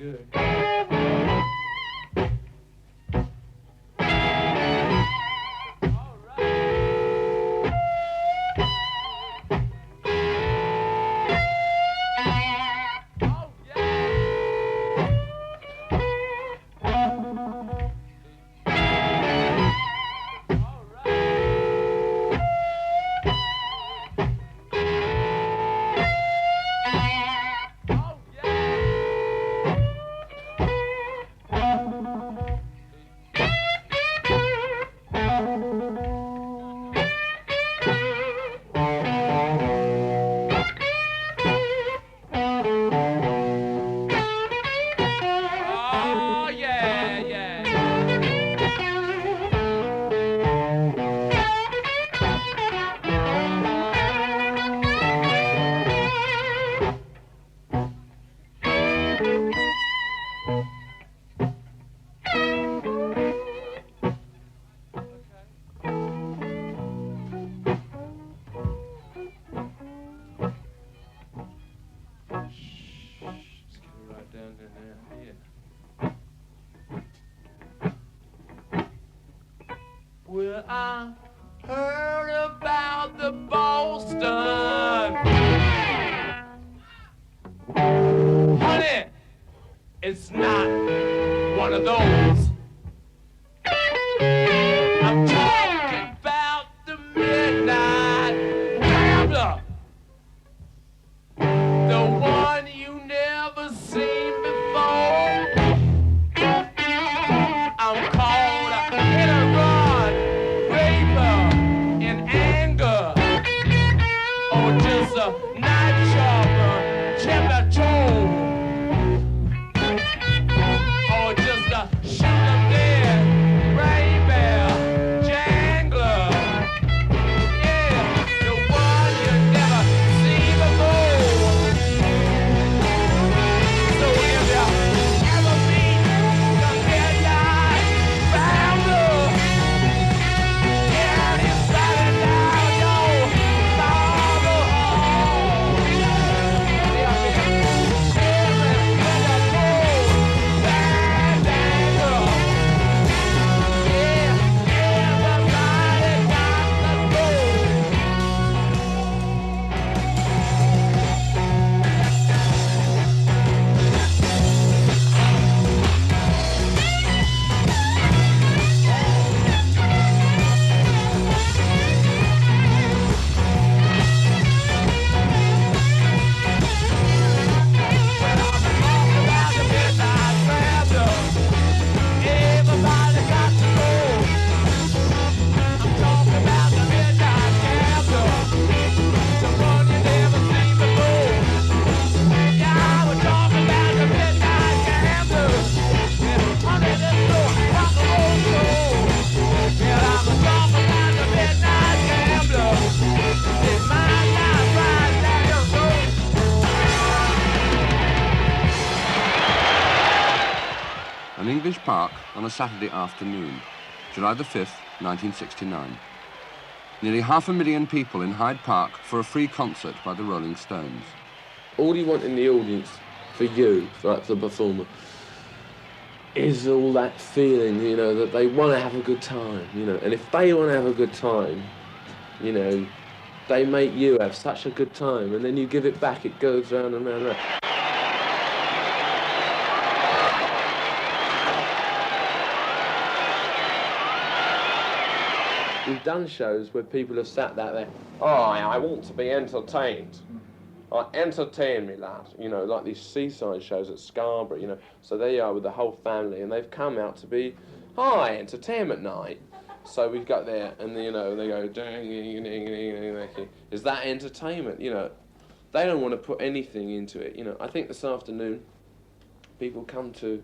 good. Well, I heard about the Boston. Honey, it's not one of those. I'm talking about the midnight gambler. The one you never seen before. I'm called a hit and run, raper in anger, or just a night shopper, chapter or just a shoot 'em dead, rain bear, jangler. Yeah, the one you never seen before. So if you ever meet the midnight gambler, and he's riding down your marble hall, they'll be shivering with a cold bad anger. Yeah, everybody got the gold. When I'm talking about the midnight gambler, everybody got the gold. I'm talking about the midnight gambler, the one you never seen before. Yeah, we're talking about the midnight gambler. Yeah, honey, let's go rock and roll show. Yeah, I'm talking about the midnight gambler. It might not ride down your road. An English park on a Saturday afternoon, July the 5th, 1969. Nearly 500,000 people in Hyde Park for a free concert by the Rolling Stones. All you want in the audience, for you, like for the performer, is all that feeling, you know, that they want to have a good time, you know. And if they want to have a good time, you know, they make you have such a good time, and then you give it back, it goes round and round and round. We've done shows where people have sat there, oh, I want to be entertained. Entertain me, lad. You know, like these seaside shows at Scarborough, you know. So there you are with the whole family, and they've come out to be, hi, entertainment night. So we've got there, and you know, they go, is that entertainment? You know, they don't want to put anything into it. You know, I think this afternoon, people come to,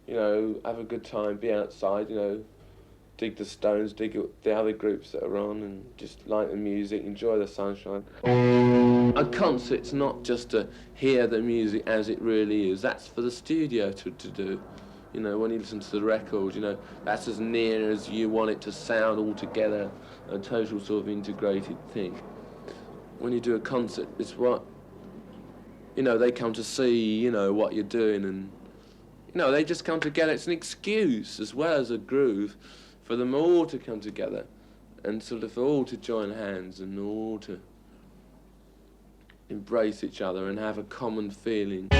you know, have a good time, be outside, you know, dig the Stones, dig the other groups that are on, and just like the music, enjoy the sunshine. A concert's not just to hear the music as it really is. That's for the studio to do. You know, when you listen to the record, you know, that's as near as you want it to sound all together, a total sort of integrated thing. When you do a concert, it's what, you know, they come to see, you know, what you're doing, and You know, they just come together. It's an excuse as well as a groove for them all to come together and sort of all to join hands and all to embrace each other and have a common feeling.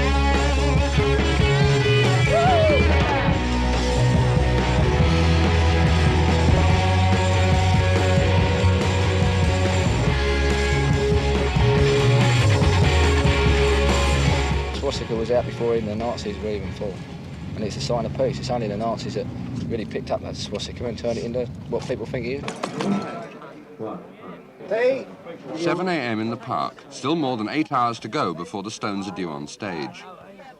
Swastika was out before even the Nazis were even formed. And it's a sign of peace. It's only the Nazis that really picked up that swastika and turned it into what people think it is. 7 a.m. in the park, still more than 8 hours to go before the Stones are due on stage.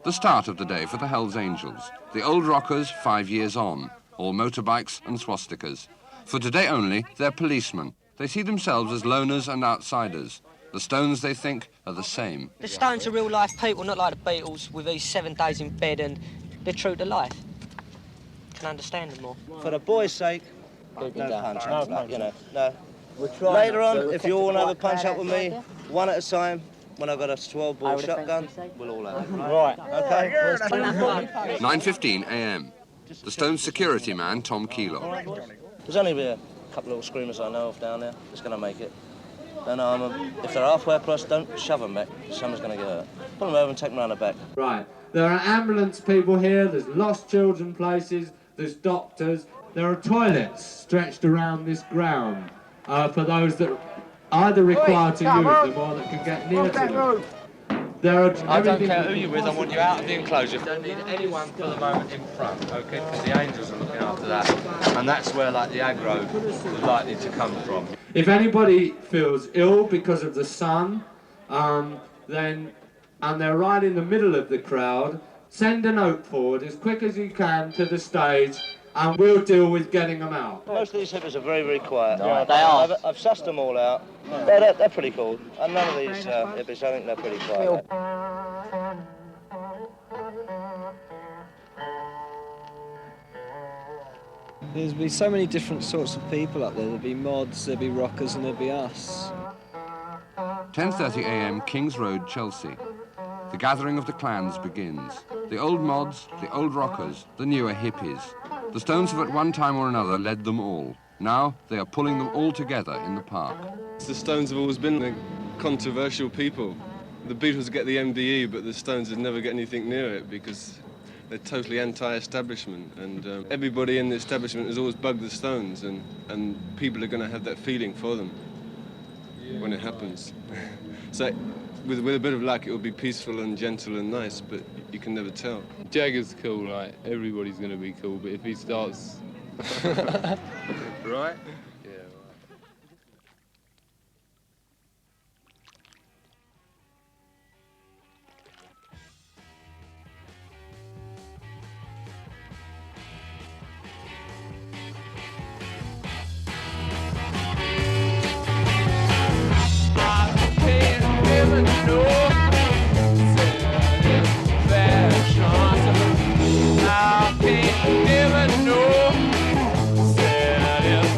The start of the day for the Hells Angels, the old rockers 5 years on, all motorbikes and swastikas. For today only, they're policemen. They see themselves as loners and outsiders. The Stones, they think, are the same. The Stones are real-life people, not like the Beatles with these 7 days in bed, and they're true to life. Can understand them more. For the boys' sake, no punch-ups, you know, no. Later on, if you all want to have a punch-up with me, one at a time, when I've got a 12-ball shotgun, we'll all have it. Right. Okay? 9:15 a.m. The Stones security man, Tom Keelock. There's only a couple of little screamers I know of down there that's going to make it. Don't harm them. If they're halfway across, don't shove them back. Someone's going to get hurt. Pull them over and take them around the back. Right. There are ambulance people here, there's lost children places, there's doctors. There are toilets stretched around this ground for those that either require to use them or that can get near to them. There are I don't care who you're with, I want you out of the enclosure. You don't need anyone for the moment in front, okay? Because the Angels are looking after that. And that's where, like, the aggro is likely to come from. If anybody feels ill because of the sun, and they're right in the middle of the crowd, send a note forward as quick as you can to the stage, and we'll deal with getting them out. Most of these hippies are very, very quiet. Yeah, they are. I've sussed them all out. They're pretty cool. And none of these hippies, I think they're pretty quiet. There'll be so many different sorts of people up there. There'll be mods, there'll be rockers, and there'll be us. 10:30 a.m. Kings Road, Chelsea. The gathering of the clans begins. The old mods, the old rockers, the newer hippies. The Stones have at one time or another led them all. Now they are pulling them all together in the park. The Stones have always been a controversial people. The Beatles get the MBE, but the Stones would never get anything near it because they're totally anti-establishment, and everybody in the establishment has always bugged the Stones, and people are going to have that feeling for them when it happens. So with a bit of luck, it will be peaceful and gentle and nice, but you can never tell. Jagger's cool, like, everybody's going to be cool, but if he starts... Right? Never know, said if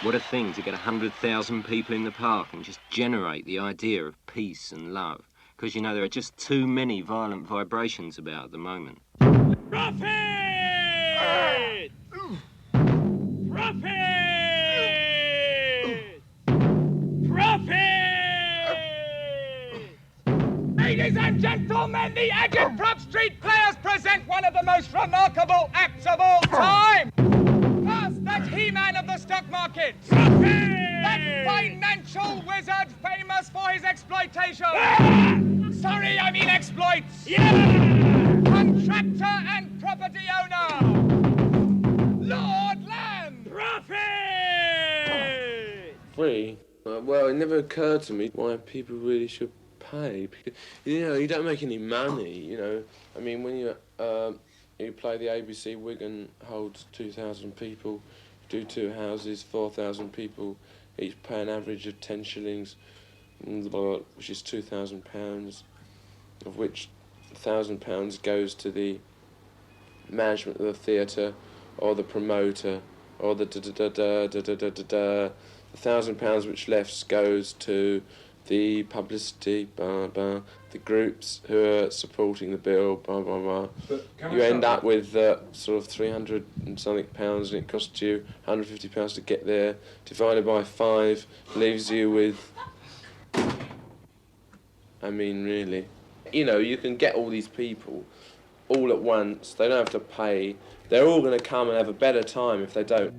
What a thing to get 100,000 people in the park and just generate the idea of peace and love. Because, you know, there are just too many violent vibrations about at the moment. Profit! Profit! Profit! Ladies and gentlemen, the Agitprop Street Players present one of the most remarkable acts of all time! First, that He-Man of the stock market! Profit! That financial wizard famous for his exploitation! Sorry, I mean exploits! Contractor and property owner! Lord Land! Profit! Free? Well, it never occurred to me why people really should pay. Because, you know, you don't make any money, you know. I mean, when you play the ABC, Wigan holds 2,000 people, do 2 houses, 4,000 people, each pay an average of 10 shillings, which is £2,000, of which £1,000 goes to the management of the theatre, or the promoter, or the the £1,000 which left goes to the publicity, the groups who are supporting the bill, You end up with sort of 300 and something pounds, and it costs you £150 to get there. Divided by 5 leaves you with, I mean, really. You know, you can get all these people all at once. They don't have to pay. They're all going to come and have a better time if they don't.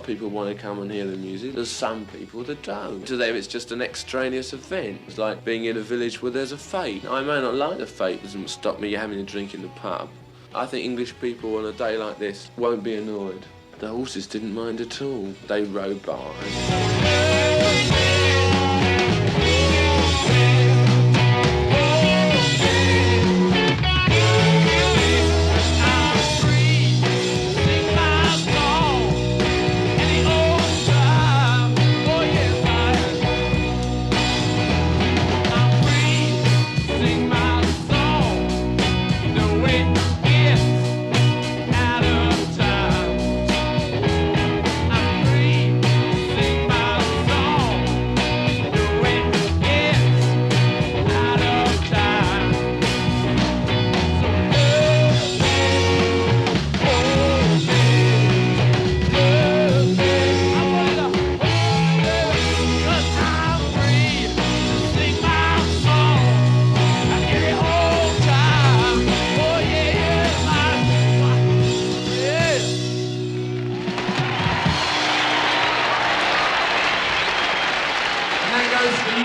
People want to come and hear the music. There's some people that don't. To them it's just an extraneous event. It's like being in a village where there's a fete. I may not like the fete, it doesn't stop me having a drink in the pub. I think English people on a day like this won't be annoyed. The horses didn't mind at all. They rode by.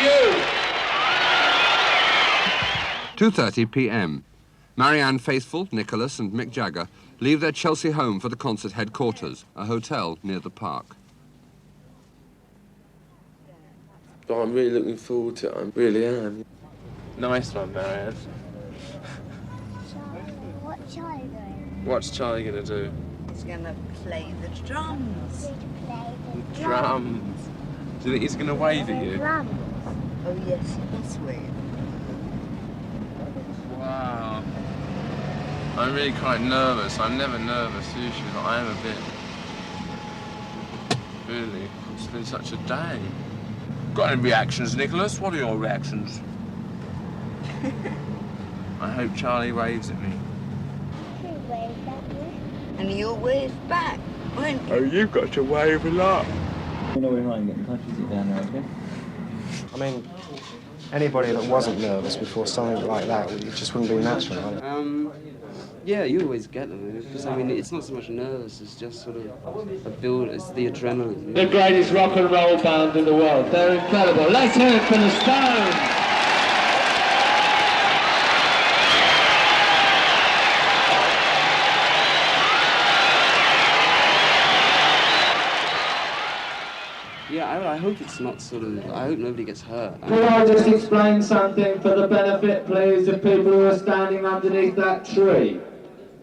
you. 2:30 p.m. Marianne Faithfull, Nicholas and Mick Jagger leave their Chelsea home for the concert headquarters, a hotel near the park. Oh, I'm really looking forward to it, I really am. Nice one, Marianne. What's Charlie doing? What's Charlie going to do? He's going to play the drums. Drums. Do you think he's going to wave at you? Drums. Oh yes, he must wave. Wow. I'm really quite nervous. I'm never nervous usually, but I am a bit. Really. It's been such a day. Got any reactions, Nicholas? What are your reactions? I hope Charlie waves at me. He waved at me. And you'll wave back, won't you? Oh, you've got to wave a lot. You know we're not getting touch with it down there, okay? I mean, anybody that wasn't nervous before something like that, it just wouldn't be natural, would it? Yeah, you always get them, because I mean, it's not so much nervous, it's just sort of a build, it's the adrenaline. The greatest rock and roll band in the world. They're incredible. Let's hear it for the Stones! Yeah, I hope it's not sort of, I hope nobody gets hurt. Could I just explain something for the benefit, please, of people who are standing underneath that tree?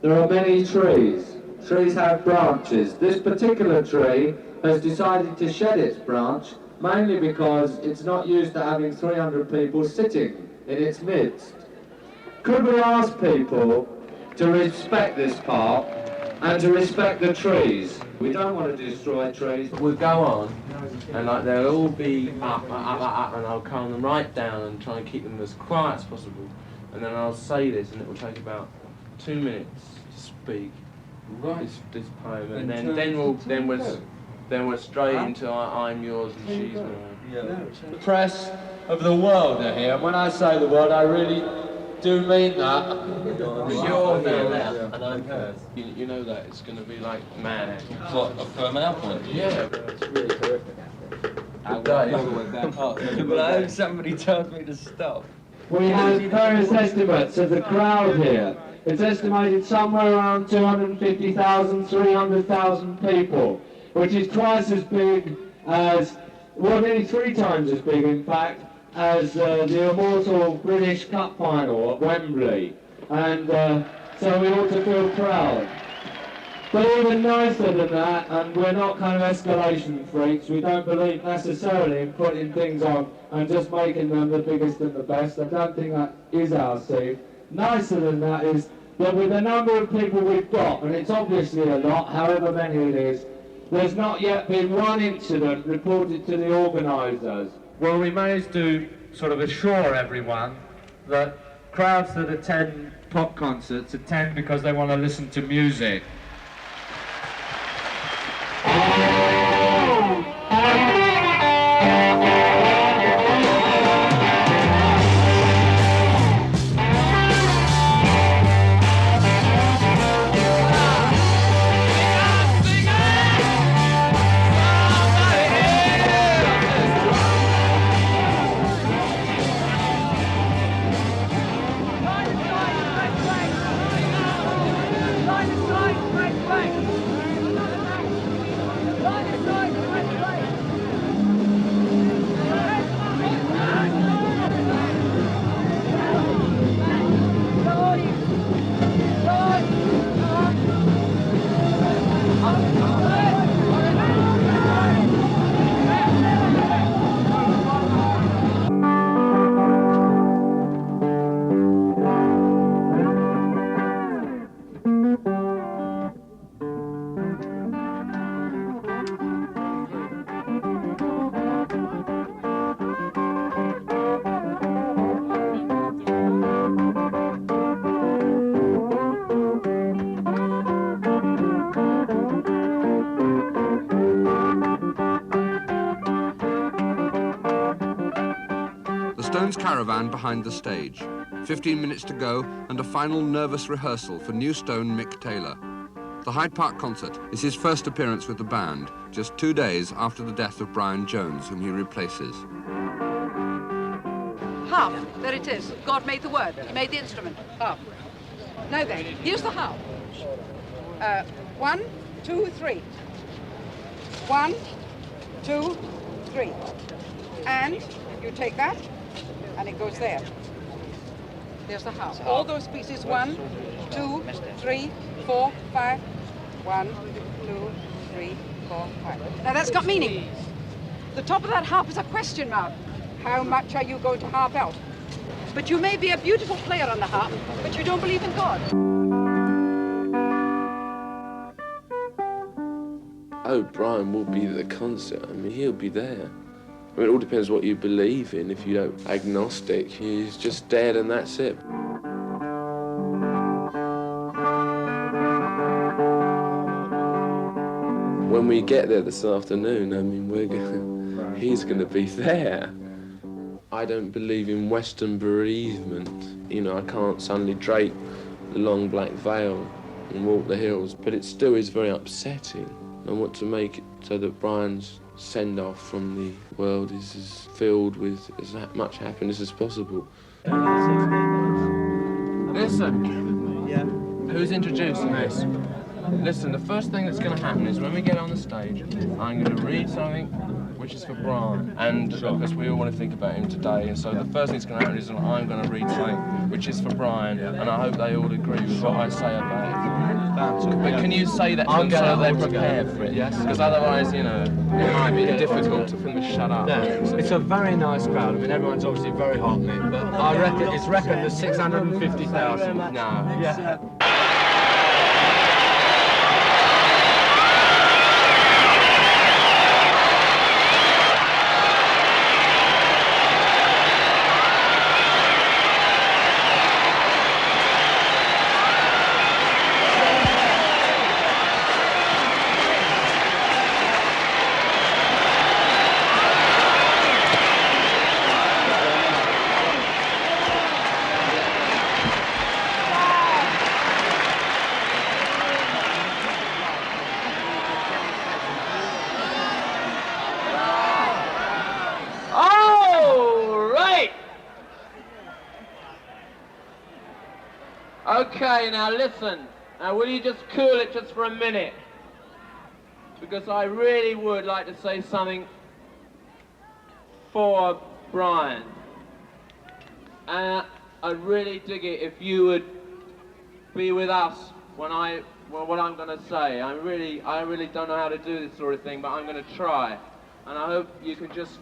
There are many trees. Trees have branches. This particular tree has decided to shed its branch, mainly because it's not used to having 300 people sitting in its midst. Could we ask people to respect this park and to respect the trees? We don't want to destroy trees. We'll go on, and like they'll all be up, and I'll calm them right down and try and keep them as quiet as possible. And then I'll say this, and it will take about 2 minutes to speak this poem, and then we're straight into I'm yours and she's mine. The press of the world are here. When I say the world, I really do mean that. You're there, and I'm hers. You know that it's going to be like mad. What, a firm outpoint? Yeah. It's really terrific. Good day. Well, I hope somebody tells me to stop. We have various estimates of the crowd here. It's estimated somewhere around 250,000, 300,000 people, which is twice as big as, well, nearly 3 times as big, in fact, as the immortal British Cup final at Wembley. And so we ought to feel proud. But even nicer than that, and we're not kind of escalation freaks, we don't believe necessarily in putting things on and just making them the biggest and the best. I don't think that is our scene. Nicer than that is that with the number of people we've got, and it's obviously a lot, however many it is, there's not yet been one incident reported to the organisers. Well, we managed to sort of assure everyone that crowds that attend pop concerts attend because they want to listen to music. Caravan behind the stage. 15 minutes to go and a final nervous rehearsal for new Stone Mick Taylor. The Hyde Park concert is his first appearance with the band, just 2 days after the death of Brian Jones, whom he replaces. Half. There it is. God made the word. He made the instrument. Half. Now then, here's the half. 1, 2, 3. 1, 2, 3. And you take that, and it goes there. There's the half. All those pieces, 1, 2, 3, 4, 5. 1, 2, 3, 4, 5. Now that's got meaning. The top of that harp is a question mark. How much are you going to harp out? But you may be a beautiful player on the harp, but you don't believe in God. Oh, Brian will be at the concert. I mean, he'll be there. I mean, it all depends what you believe in. If you don't, agnostic, he's just dead and that's it. When we get there this afternoon, I mean, he's going to be there. I don't believe in Western bereavement. You know, I can't suddenly drape the long black veil and walk the hills, but it still is very upsetting. I want to make it so that Brian's send-off from the world is as filled with as much happiness as possible. Listen. Yeah. Who's introducing this? Listen, the first thing that's going to happen is when we get on the stage, I'm going to read something which is for Brian, and because we all want to think about him today, and so the first thing that's going to happen is I'm going to read something which is for Brian, and I hope they all agree with what I say about it. But can you say that to them so they're prepared for it? Yes. Because otherwise, you know, it might be difficult for them to shut up. Yeah. It's a very nice crowd. I mean, everyone's obviously very hot on it, but I reckon it's reckoned there's 650,000. No. Yeah. Okay, now listen. Now will you just cool it just for a minute? Because I really would like to say something for Brian. And I'd really dig it if you would be with us when what I'm going to say. I really don't know how to do this sort of thing, but I'm going to try. And I hope you can just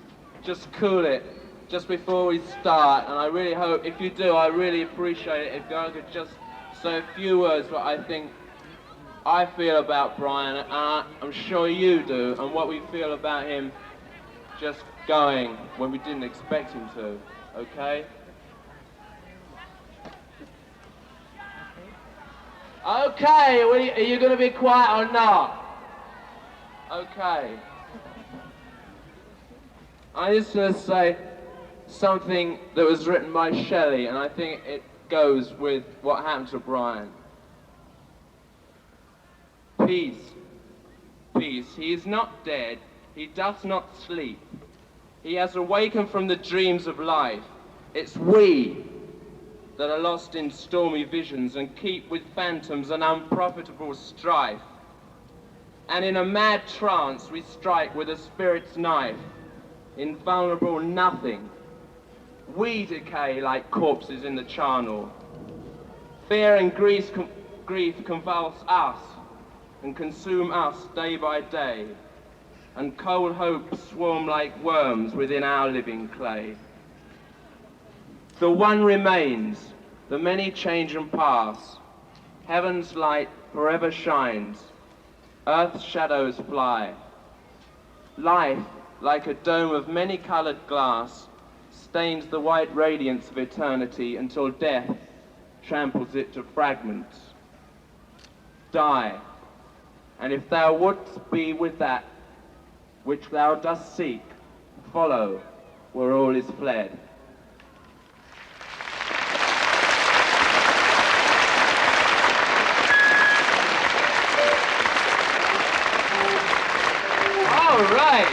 cool it just before we start. And I really hope, if you do, I really appreciate it if I could just say a few words what I feel about Brian, and I'm sure you do, and what we feel about him just going when we didn't expect him to, okay? Okay, are you going to be quiet or not? Okay. I'm just going to say something that was written by Shelley, and I think it goes with what happened to Brian. Peace, peace. He is not dead. He does not sleep. He has awakened from the dreams of life. It's we that are lost in stormy visions and keep with phantoms an unprofitable strife. And in a mad trance we strike with a spirit's knife, invulnerable nothing. We decay like corpses in the charnel. Fear and grief convulse us and consume us day by day, and cold hopes swarm like worms within our living clay. The one remains, the many change and pass. Heaven's light forever shines, earth's shadows fly. Life, like a dome of many-colored glass, stains the white radiance of eternity until death tramples it to fragments. Die, and if thou wouldst be with that which thou dost seek, follow where all is fled. All right.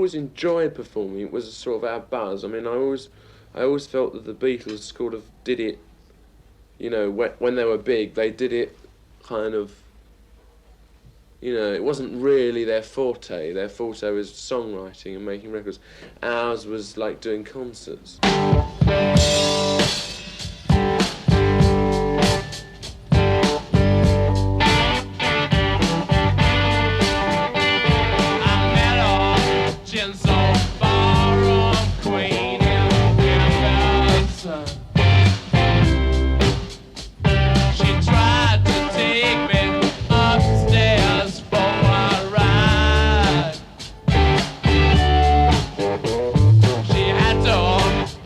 always enjoyed performing. It was sort of our buzz. I mean, I always felt that the Beatles sort of did it, you know, when they were big, they did it kind of, you know, it wasn't really their forte. Their forte was songwriting and making records. Ours was like doing concerts.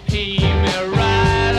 He me right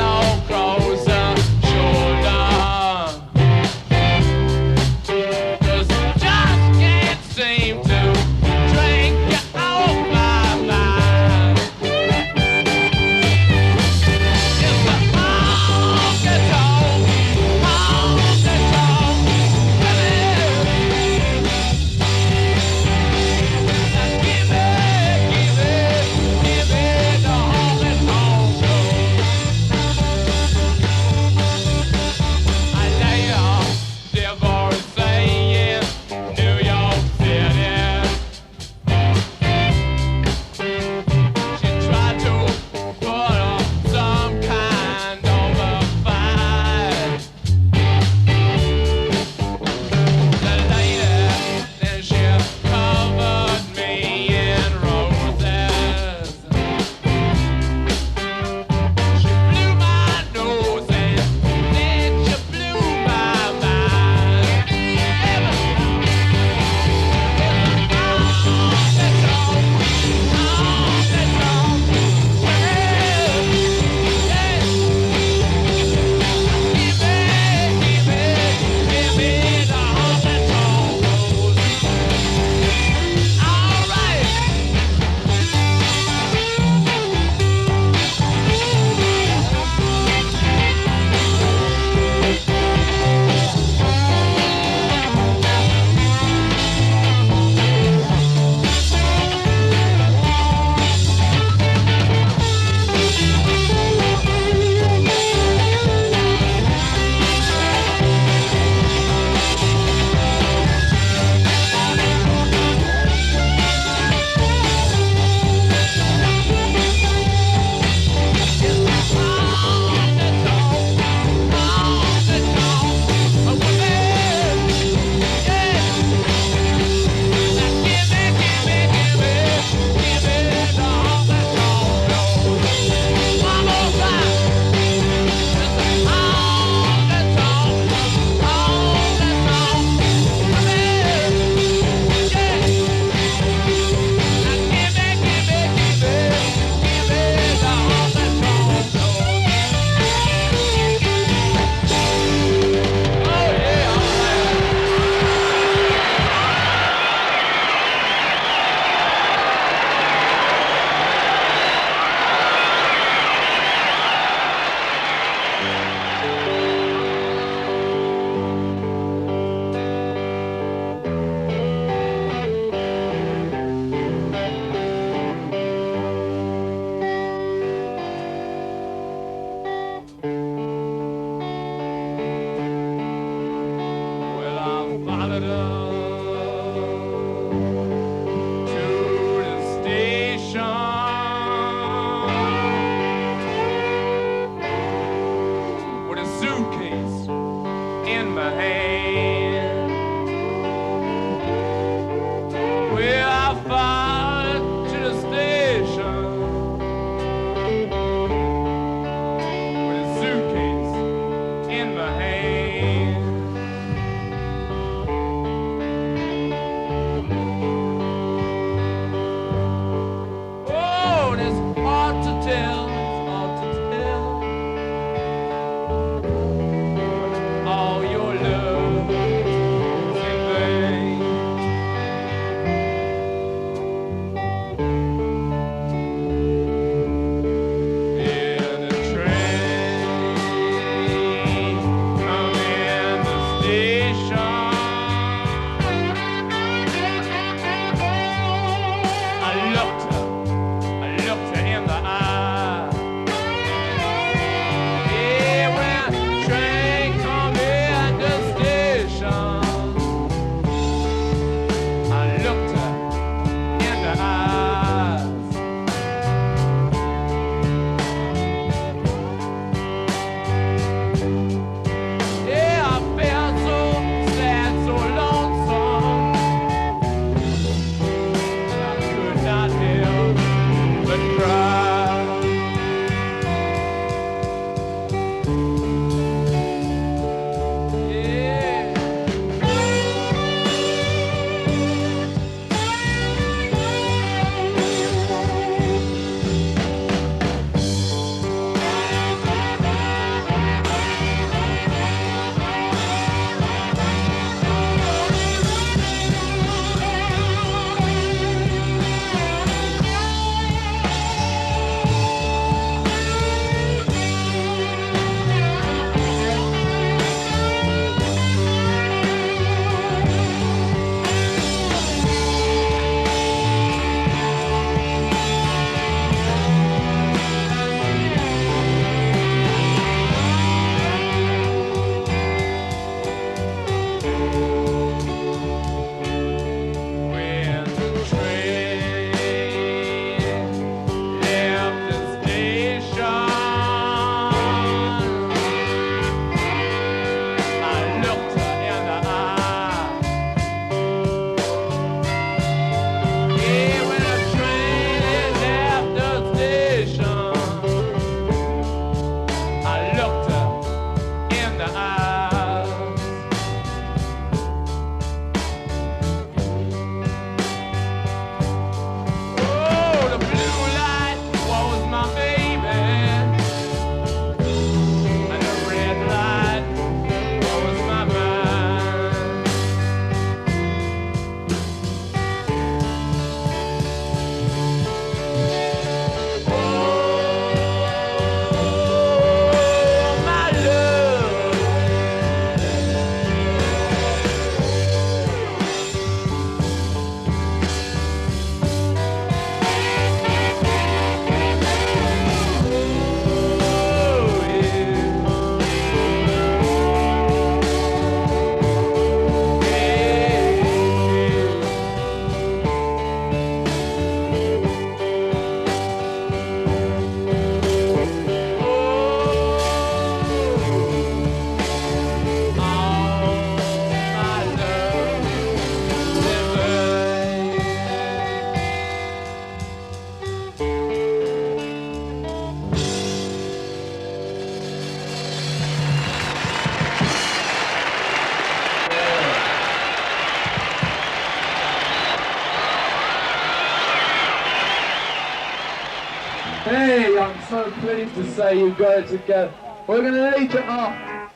so pleased to say you got it together. We're going to lead you off.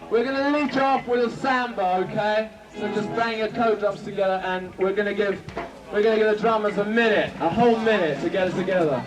We're going to lead you off with a samba, okay? So just bang your coat drops together, and we're going to give the drummers a minute, a whole minute to get it together.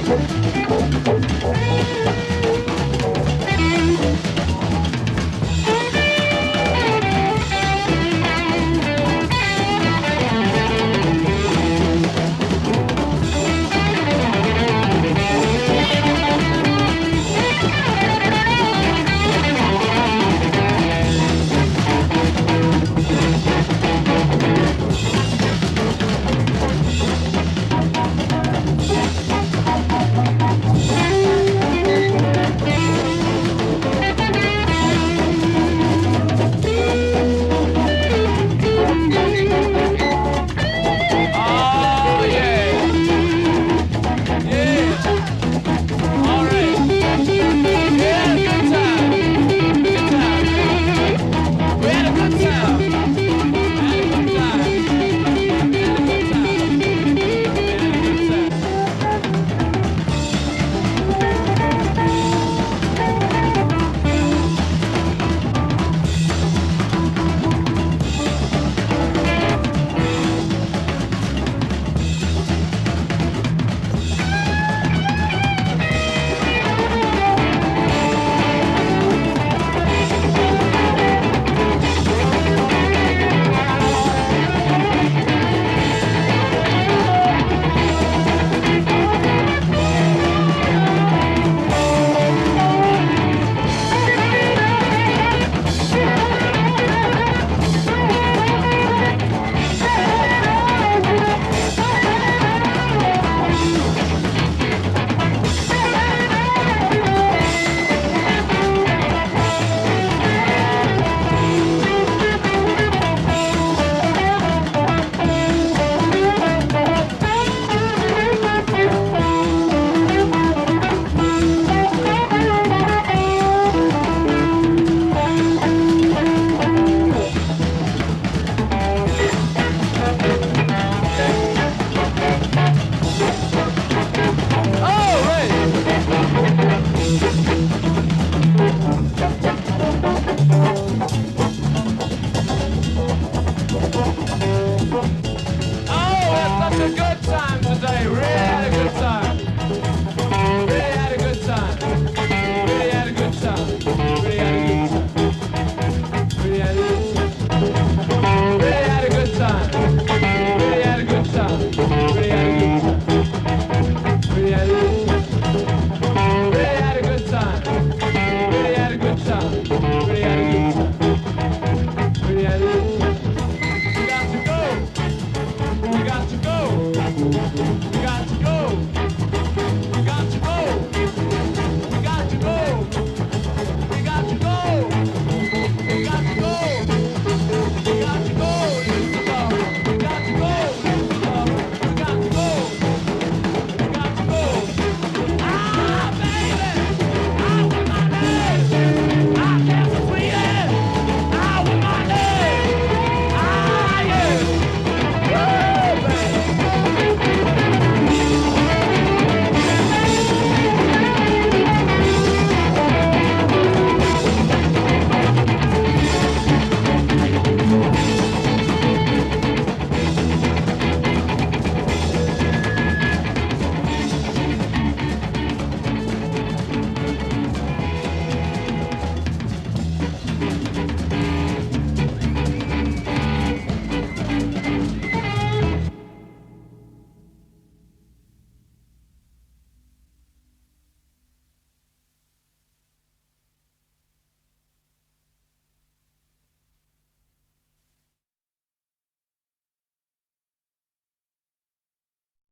Thank you.